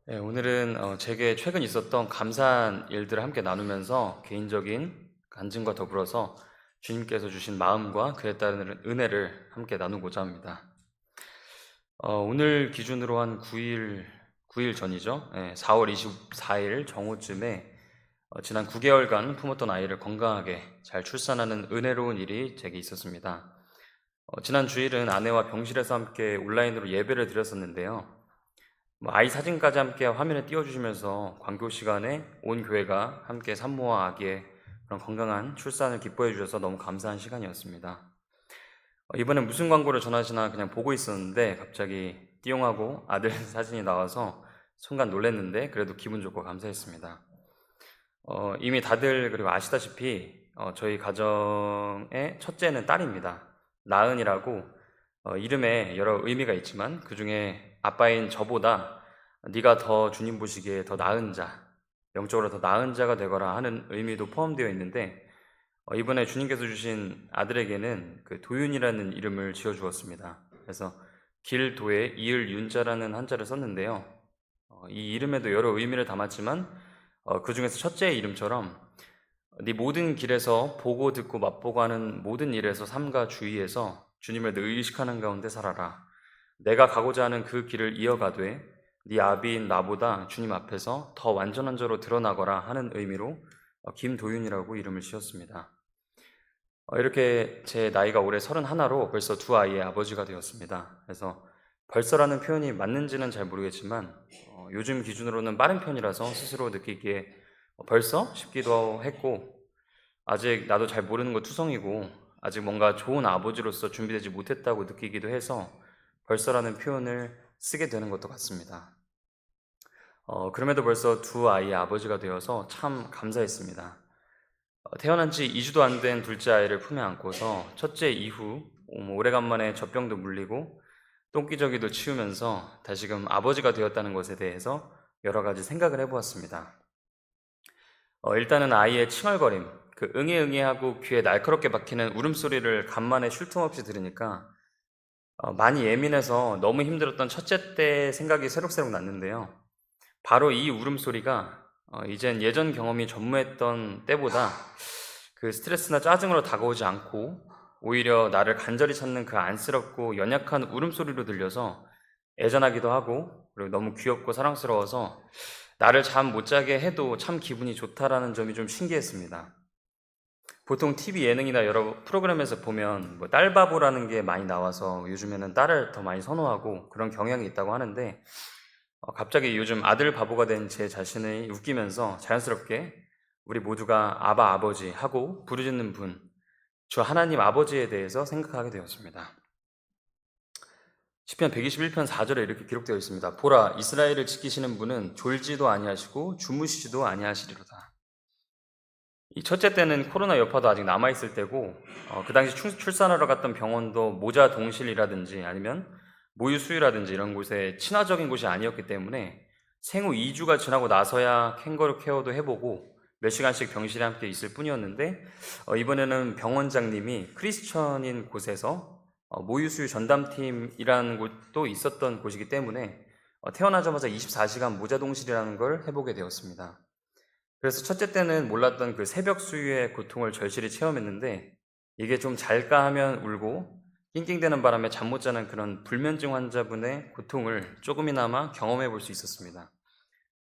네, 오늘은 제게 최근 있었던 감사한 일들을 함께 나누면서 개인적인 간증과 더불어서 주님께서 주신 마음과 그에 따른 은혜를 함께 나누고자 합니다. 오늘 기준으로 한 9일 전이죠. 4월 24일 정오쯤에 지난 9개월간 품었던 아이를 건강하게 잘 출산하는 은혜로운 일이 제게 있었습니다. 지난 주일은 아내와 병실에서 함께 온라인으로 예배를 드렸었는데요. 아이 사진까지 함께 화면에 띄워주시면서 광교 시간에 온 교회가 함께 산모와 아기의 그런 건강한 출산을 기뻐해 주셔서 너무 감사한 시간이었습니다. 이번엔 무슨 광고를 전하시나 그냥 보고 있었는데 갑자기 띠용하고 아들 사진이 나와서 순간 놀랐는데 그래도 기분 좋고 감사했습니다. 이미 다들 그리고 아시다시피 저희 가정의 첫째는 딸입니다. 나은이라고 이름에 여러 의미가 있지만 그 중에 아빠인 저보다 네가 더 주님 보시기에 더 나은 자, 영적으로 더 나은 자가 되거라 하는 의미도 포함되어 있는데 이번에 주님께서 주신 아들에게는 그 도윤이라는 이름을 지어 주었습니다. 그래서 길도에 이을 윤자라는 한자를 썼는데요. 이 이름에도 여러 의미를 담았지만 그 중에서 첫째의 이름처럼 네 모든 길에서 보고 듣고 맛보고 하는 모든 일에서 삼가 주의해서 주님을 늘 의식하는 가운데 살아라. 내가 가고자 하는 그 길을 이어가되 네 아비인 나보다 주님 앞에서 더 완전한 자로 드러나거라 하는 의미로 김도윤이라고 이름을 지었습니다. 이렇게 제 나이가 올해 31로 벌써 두 아이의 아버지가 되었습니다. 그래서 벌써라는 표현이 맞는지는 잘 모르겠지만 요즘 기준으로는 빠른 편이라서 스스로 느끼기에 벌써 싶기도 했고 아직 나도 잘 모르는 거 투성이고 아직 뭔가 좋은 아버지로서 준비되지 못했다고 느끼기도 해서 벌써라는 표현을 쓰게 되는 것도 같습니다. 그럼에도 벌써 두 아이의 아버지가 되어서 참 감사했습니다. 태어난 지 2주도 안 된 둘째 아이를 품에 안고서 첫째 이후 오래간만에 젖병도 물리고 똥기저귀도 치우면서 다시금 아버지가 되었다는 것에 대해서 여러 가지 생각을 해보았습니다. 일단은 아이의 칭얼거림, 그 응애 하고 귀에 날카롭게 박히는 울음소리를 간만에 쉴 틈 없이 들으니까 많이 예민해서 너무 힘들었던 첫째 때 생각이 새록새록 났는데요. 바로 이 울음소리가 이젠 예전 경험이 전무했던 때보다 그 스트레스나 짜증으로 다가오지 않고 오히려 나를 간절히 찾는 그 안쓰럽고 연약한 울음소리로 들려서 애잔하기도 하고 그리고 너무 귀엽고 사랑스러워서 나를 잠 못 자게 해도 참 기분이 좋다라는 점이 좀 신기했습니다. 보통 TV 예능이나 여러 프로그램에서 보면 딸바보라는 게 많이 나와서 요즘에는 딸을 더 많이 선호하고 그런 경향이 있다고 하는데 갑자기 요즘 아들 바보가 된 제 자신이 웃기면서 자연스럽게 우리 모두가 아바 아버지 하고 부르짖는 분, 주 하나님 아버지에 대해서 생각하게 되었습니다. 시편 121편 4절에 이렇게 기록되어 있습니다. 보라, 이스라엘을 지키시는 분은 졸지도 아니하시고 주무시지도 아니하시리로다. 이 첫째 때는 코로나 여파도 아직 남아있을 때고 그 당시 출산하러 갔던 병원도 모자 동실이라든지 아니면 모유 수유라든지 이런 곳에 친화적인 곳이 아니었기 때문에 생후 2주가 지나고 나서야 캥거루 케어도 해보고 몇 시간씩 병실에 함께 있을 뿐이었는데 이번에는 병원장님이 크리스천인 곳에서 모유 수유 전담팀이라는 곳도 있었던 곳이기 때문에 태어나자마자 24시간 모자 동실이라는 걸 해보게 되었습니다. 그래서 첫째 때는 몰랐던 그 새벽 수유의 고통을 절실히 체험했는데 이게 좀 잘까 하면 울고 낑낑대는 바람에 잠 못 자는 그런 불면증 환자분의 고통을 조금이나마 경험해 볼 수 있었습니다.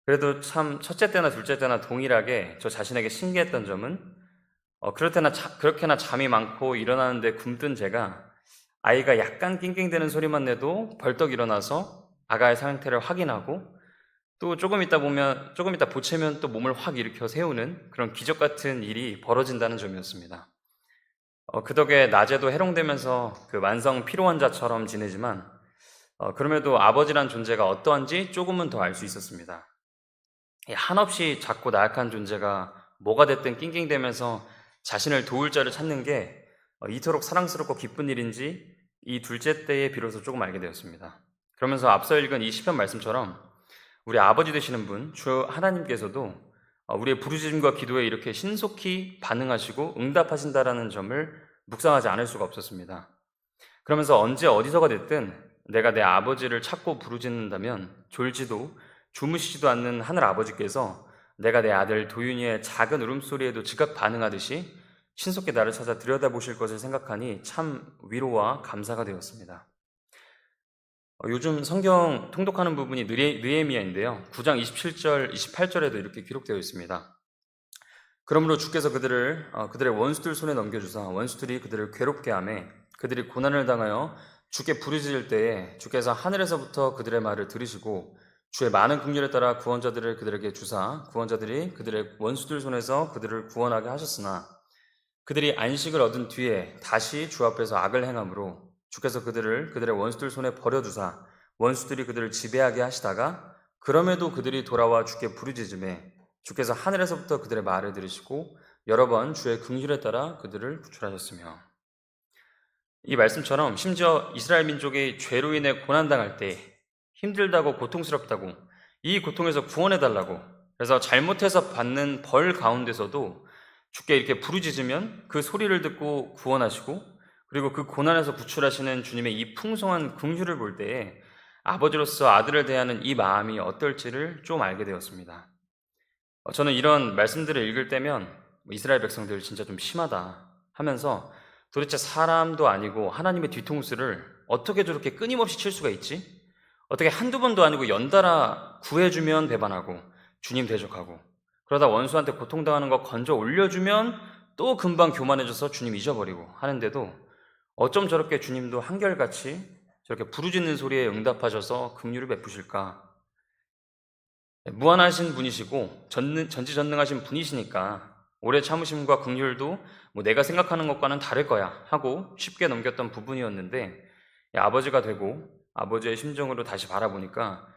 그래도 참 첫째 때나 둘째 때나 동일하게 저 자신에게 신기했던 점은 그렇게나 잠이 많고 일어나는데 굼뜬 제가 아이가 약간 낑낑대는 소리만 내도 벌떡 일어나서 아가의 상태를 확인하고 또 조금 이따 보채면 또 몸을 확 일으켜 세우는 그런 기적 같은 일이 벌어진다는 점이었습니다. 그 덕에 낮에도 해롱되면서 그 만성 피로환자처럼 지내지만 그럼에도 아버지란 존재가 어떠한지 조금은 더 알 수 있었습니다. 한없이 작고 나약한 존재가 뭐가 됐든 낑낑대면서 자신을 도울 자를 찾는 게 이토록 사랑스럽고 기쁜 일인지 이 둘째 때에 비로소 조금 알게 되었습니다. 그러면서 앞서 읽은 이 시편 말씀처럼 우리 아버지 되시는 분, 주 하나님께서도 우리의 부르짖음과 기도에 이렇게 신속히 반응하시고 응답하신다라는 점을 묵상하지 않을 수가 없었습니다. 그러면서 언제 어디서가 됐든 내가 내 아버지를 찾고 부르짖는다면 졸지도 주무시지도 않는 하늘 아버지께서 내가 내 아들 도윤이의 작은 울음소리에도 즉각 반응하듯이 신속히 나를 찾아 들여다보실 것을 생각하니 참 위로와 감사가 되었습니다. 요즘 성경 통독하는 부분이 느헤미야인데요. 9장 27절, 28절에도 이렇게 기록되어 있습니다. 그러므로 주께서 그들의 원수들 손에 넘겨주사 원수들이 그들을 괴롭게 하매 그들이 고난을 당하여 주께 부르짖을 때에 주께서 하늘에서부터 그들의 말을 들으시고 주의 많은 긍휼에 따라 구원자들을 그들에게 주사 구원자들이 그들의 원수들 손에서 그들을 구원하게 하셨으나 그들이 안식을 얻은 뒤에 다시 주 앞에서 악을 행함으로 주께서 그들의 원수들 손에 버려두사 원수들이 그들을 지배하게 하시다가 그럼에도 그들이 돌아와 주께 부르짖음에 주께서 하늘에서부터 그들의 말을 들으시고 여러 번 주의 긍휼에 따라 그들을 구출하셨으며, 이 말씀처럼 심지어 이스라엘 민족이 죄로 인해 고난당할 때 힘들다고 고통스럽다고 이 고통에서 구원해달라고 그래서 잘못해서 받는 벌 가운데서도 주께 이렇게 부르짖으면 그 소리를 듣고 구원하시고 그리고 그 고난에서 구출하시는 주님의 이 풍성한 긍휼을 볼 때에 아버지로서 아들을 대하는 이 마음이 어떨지를 좀 알게 되었습니다. 저는 이런 말씀들을 읽을 때면 이스라엘 백성들 진짜 좀 심하다 하면서 도대체 사람도 아니고 하나님의 뒤통수를 어떻게 저렇게 끊임없이 칠 수가 있지? 어떻게 한두 번도 아니고 연달아 구해주면 배반하고 주님 대적하고 그러다 원수한테 고통당하는 거 건져 올려주면 또 금방 교만해져서 주님 잊어버리고 하는데도 어쩜 저렇게 주님도 한결같이 저렇게 부르짖는 소리에 응답하셔서 긍휼을 베푸실까? 무한하신 분이시고 전지전능하신 분이시니까 오래 참으심과 긍휼도 내가 생각하는 것과는 다를 거야 하고 쉽게 넘겼던 부분이었는데 아버지가 되고 아버지의 심정으로 다시 바라보니까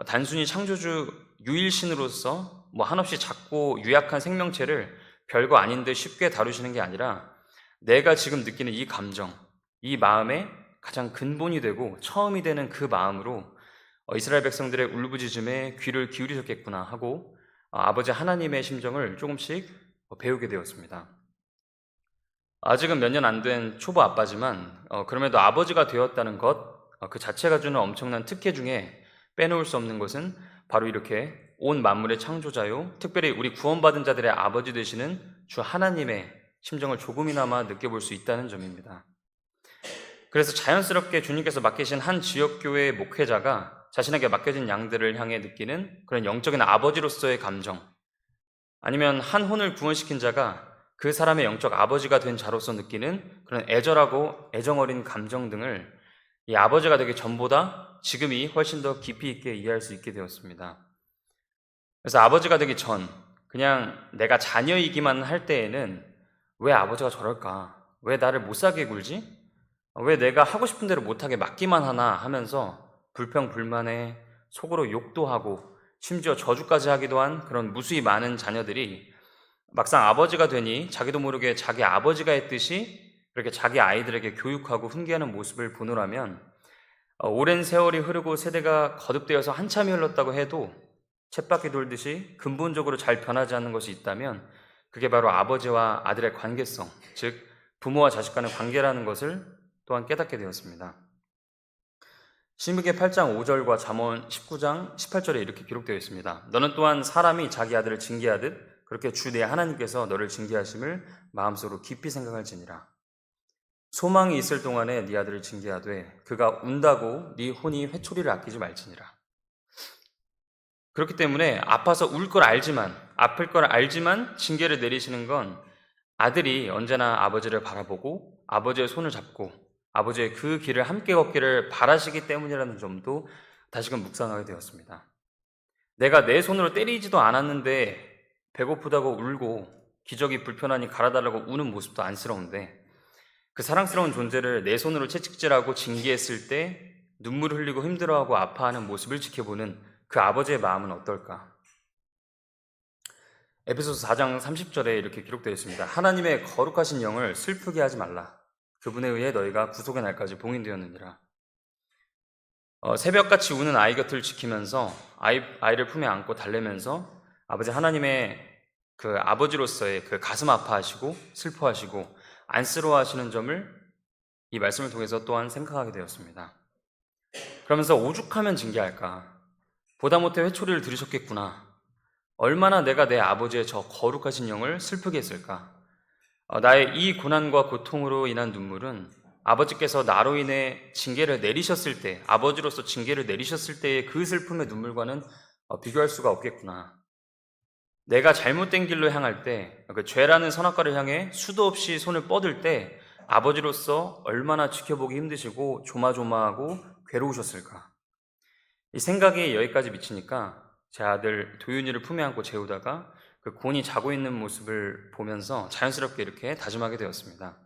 단순히 창조주 유일신으로서 한없이 작고 유약한 생명체를 별거 아닌 듯 쉽게 다루시는 게 아니라 내가 지금 느끼는 이 감정, 이 마음의 가장 근본이 되고 처음이 되는 그 마음으로 이스라엘 백성들의 울부짖음에 귀를 기울이셨겠구나 하고 아버지 하나님의 심정을 조금씩 배우게 되었습니다. 아직은 몇 년 안 된 초보 아빠지만 그럼에도 아버지가 되었다는 것 그 자체가 주는 엄청난 특혜 중에 빼놓을 수 없는 것은 바로 이렇게 온 만물의 창조자요 특별히 우리 구원받은 자들의 아버지 되시는 주 하나님의 심정을 조금이나마 느껴볼 수 있다는 점입니다. 그래서 자연스럽게 주님께서 맡기신 한 지역교회의 목회자가 자신에게 맡겨진 양들을 향해 느끼는 그런 영적인 아버지로서의 감정, 아니면 한 혼을 구원시킨 자가 그 사람의 영적 아버지가 된 자로서 느끼는 그런 애절하고 애정어린 감정 등을 이 아버지가 되기 전보다 지금이 훨씬 더 깊이 있게 이해할 수 있게 되었습니다. 그래서 아버지가 되기 전 그냥 내가 자녀이기만 할 때에는 왜 아버지가 저럴까? 왜 나를 못 살게 굴지? 왜 내가 하고 싶은 대로 못하게 맡기만 하나 하면서 불평불만에 속으로 욕도 하고 심지어 저주까지 하기도 한 그런 무수히 많은 자녀들이 막상 아버지가 되니 자기도 모르게 자기 아버지가 했듯이 그렇게 자기 아이들에게 교육하고 훈계하는 모습을 보노라면 오랜 세월이 흐르고 세대가 거듭되어서 한참이 흘렀다고 해도 쳇바퀴 돌듯이 근본적으로 잘 변하지 않는 것이 있다면 그게 바로 아버지와 아들의 관계성, 즉 부모와 자식 간의 관계라는 것을 또한 깨닫게 되었습니다. 신명기 8장 5절과 잠언 19장 18절에 이렇게 기록되어 있습니다. 너는 또한 사람이 자기 아들을 징계하듯 그렇게 주 내 하나님께서 너를 징계하심을 마음속으로 깊이 생각할지니라. 소망이 있을 동안에 네 아들을 징계하되 그가 운다고 네 혼이 회초리를 아끼지 말지니라. 그렇기 때문에 아파서 울 걸 알지만 아플 걸 알지만 징계를 내리시는 건 아들이 언제나 아버지를 바라보고 아버지의 손을 잡고 아버지의 그 길을 함께 걷기를 바라시기 때문이라는 점도 다시금 묵상하게 되었습니다. 내가 내 손으로 때리지도 않았는데 배고프다고 울고 기저귀 불편하니 갈아달라고 우는 모습도 안쓰러운데 그 사랑스러운 존재를 내 손으로 채찍질하고 징계했을 때 눈물을 흘리고 힘들어하고 아파하는 모습을 지켜보는 그 아버지의 마음은 어떨까? 에베소서 4장 30절에 이렇게 기록되어 있습니다. 하나님의 거룩하신 영을 슬프게 하지 말라. 그분에 의해 너희가 구속의 날까지 봉인되었느니라. 새벽같이 우는 아이 곁을 지키면서 아이를 품에 안고 달래면서 아버지 하나님의 그 아버지로서의 그 가슴 아파하시고 슬퍼하시고 안쓰러워하시는 점을 이 말씀을 통해서 또한 생각하게 되었습니다. 그러면서 오죽하면 징계할까? 보다 못해 회초리를 들으셨겠구나. 얼마나 내가 내 아버지의 저 거룩하신 영을 슬프게 했을까. 나의 이 고난과 고통으로 인한 눈물은 아버지께서 나로 인해 징계를 내리셨을 때, 아버지로서 징계를 내리셨을 때의 그 슬픔의 눈물과는 비교할 수가 없겠구나. 내가 잘못된 길로 향할 때, 그 죄라는 선악과를 향해 수도 없이 손을 뻗을 때 아버지로서 얼마나 지켜보기 힘드시고 조마조마하고 괴로우셨을까. 이 생각이 여기까지 미치니까 제 아들 도윤이를 품에 안고 재우다가 그 곤히 자고 있는 모습을 보면서 자연스럽게 이렇게 다짐하게 되었습니다.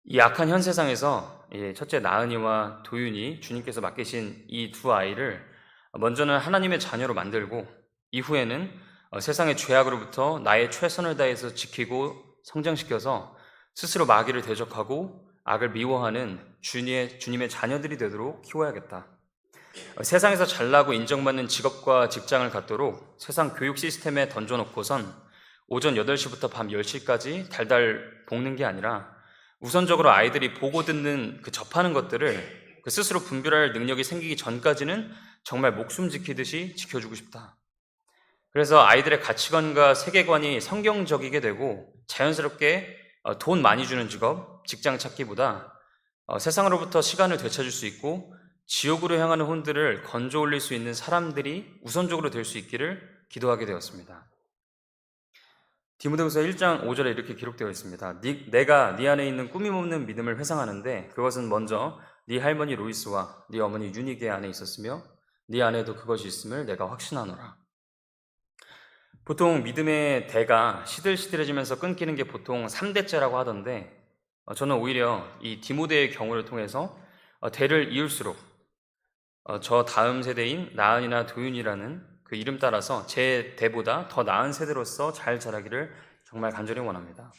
이 악한 현 세상에서 첫째 나은이와 도윤이 주님께서 맡기신 이 두 아이를 먼저는 하나님의 자녀로 만들고 이후에는 세상의 죄악으로부터 나의 최선을 다해서 지키고 성장시켜서 스스로 마귀를 대적하고 악을 미워하는 주님의 자녀들이 되도록 키워야겠다. 세상에서 잘나고 인정받는 직업과 직장을 갖도록 세상 교육 시스템에 던져놓고선 오전 8시부터 밤 10시까지 달달 볶는 게 아니라 우선적으로 아이들이 보고 듣는 그 접하는 것들을 그 스스로 분별할 능력이 생기기 전까지는 정말 목숨 지키듯이 지켜주고 싶다. 그래서 아이들의 가치관과 세계관이 성경적이게 되고 자연스럽게 돈 많이 주는 직업, 직장 찾기보다 세상으로부터 시간을 되찾을 수 있고 지옥으로 향하는 혼들을 건져 올릴 수 있는 사람들이 우선적으로 될 수 있기를 기도하게 되었습니다. 디모데후서 1장 5절에 이렇게 기록되어 있습니다. 내가 네 안에 있는 꾸밈없는 믿음을 회상하는데 그것은 먼저 네 할머니 로이스와 네 어머니 유니게 안에 있었으며 네 안에도 그것이 있음을 내가 확신하노라. 보통 믿음의 대가 시들시들해지면서 끊기는 게 보통 3대째라고 하던데 저는 오히려 이 디모데의 경우를 통해서 대를 이을수록 저 다음 세대인 나은이나 도윤이라는 그 이름 따라서 제 대보다 더 나은 세대로서 잘 자라기를 정말 간절히 원합니다.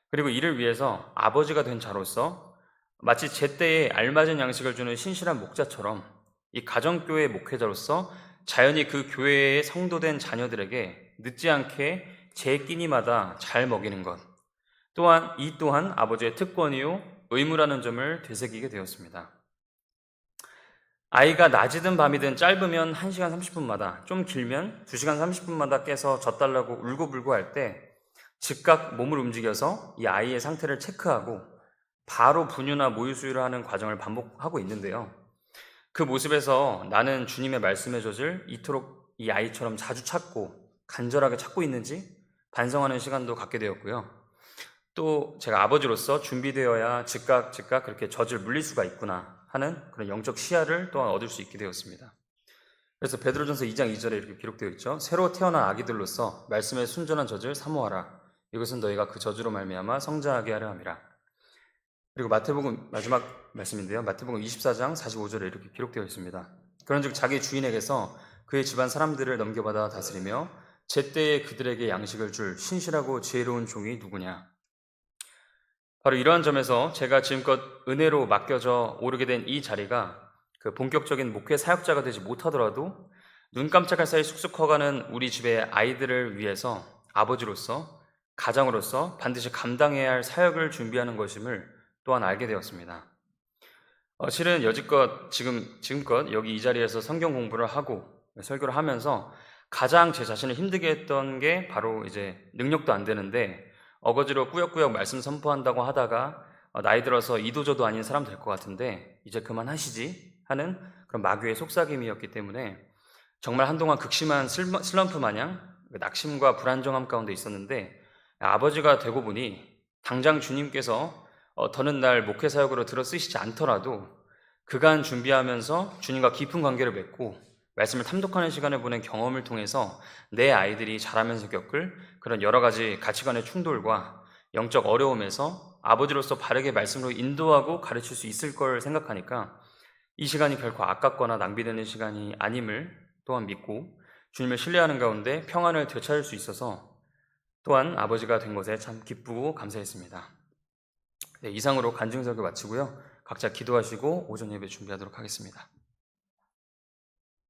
그리고 이를 위해서 아버지가 된 자로서 마치 제 때에 알맞은 양식을 주는 신실한 목자처럼 이 가정교회 목회자로서 자연히 그 교회의 성도된 자녀들에게 늦지 않게 제 끼니마다 잘 먹이는 것, 이 또한 아버지의 특권이요 의무라는 점을 되새기게 되었습니다. 아이가 낮이든 밤이든 짧으면 1시간 30분마다, 좀 길면 2시간 30분마다 깨서 젖달라고 울고불고 할 때 즉각 몸을 움직여서 이 아이의 상태를 체크하고 바로 분유나 모유 수유를 하는 과정을 반복하고 있는데요. 그 모습에서 나는 주님의 말씀의 젖을 이토록 이 아이처럼 자주 찾고 간절하게 찾고 있는지 반성하는 시간도 갖게 되었고요. 또 제가 아버지로서 준비되어야 즉각 그렇게 젖을 물릴 수가 있구나 하는 그런 영적 시야를 또한 얻을 수 있게 되었습니다. 그래서 베드로전서 2장 2절에 이렇게 기록되어 있죠. 새로 태어난 아기들로서 말씀의 순전한 젖을 사모하라. 이것은 너희가 그 젖으로 말미암아 성장하게 하려 함이라. 그리고 마태복음 마지막 말씀인데요. 마태복음 24장 45절에 이렇게 기록되어 있습니다. 그런즉 자기 주인에게서 그의 집안 사람들을 넘겨받아 다스리며 제때에 그들에게 양식을 줄 신실하고 지혜로운 종이 누구냐. 바로 이러한 점에서 제가 지금껏 은혜로 맡겨져 오르게 된 이 자리가 그 본격적인 목회 사역자가 되지 못하더라도 눈 깜짝할 사이 쑥쑥 커가는 우리 집의 아이들을 위해서 아버지로서 가장으로서 반드시 감당해야 할 사역을 준비하는 것임을 또한 알게 되었습니다. 실은 지금껏 여기 이 자리에서 성경 공부를 하고 설교를 하면서 가장 제 자신을 힘들게 했던 게 바로 이제 능력도 안 되는데 어거지로 꾸역꾸역 말씀 선포한다고 하다가 나이 들어서 이도저도 아닌 사람 될 것 같은데 이제 그만하시지 하는 그런 마귀의 속삭임이었기 때문에 정말 한동안 극심한 슬럼프 마냥 낙심과 불안정함 가운데 있었는데 아버지가 되고 보니 당장 주님께서 더는 날 목회 사역으로 들어 쓰시지 않더라도 그간 준비하면서 주님과 깊은 관계를 맺고 말씀을 탐독하는 시간을 보낸 경험을 통해서 내 아이들이 자라면서 겪을 그런 여러 가지 가치관의 충돌과 영적 어려움에서 아버지로서 바르게 말씀으로 인도하고 가르칠 수 있을 걸 생각하니까 이 시간이 결코 아깝거나 낭비되는 시간이 아님을 또한 믿고 주님을 신뢰하는 가운데 평안을 되찾을 수 있어서 또한 아버지가 된 것에 참 기쁘고 감사했습니다. 네, 이상으로 간증설교 마치고요. 각자 기도하시고 오전 예배 준비하도록 하겠습니다.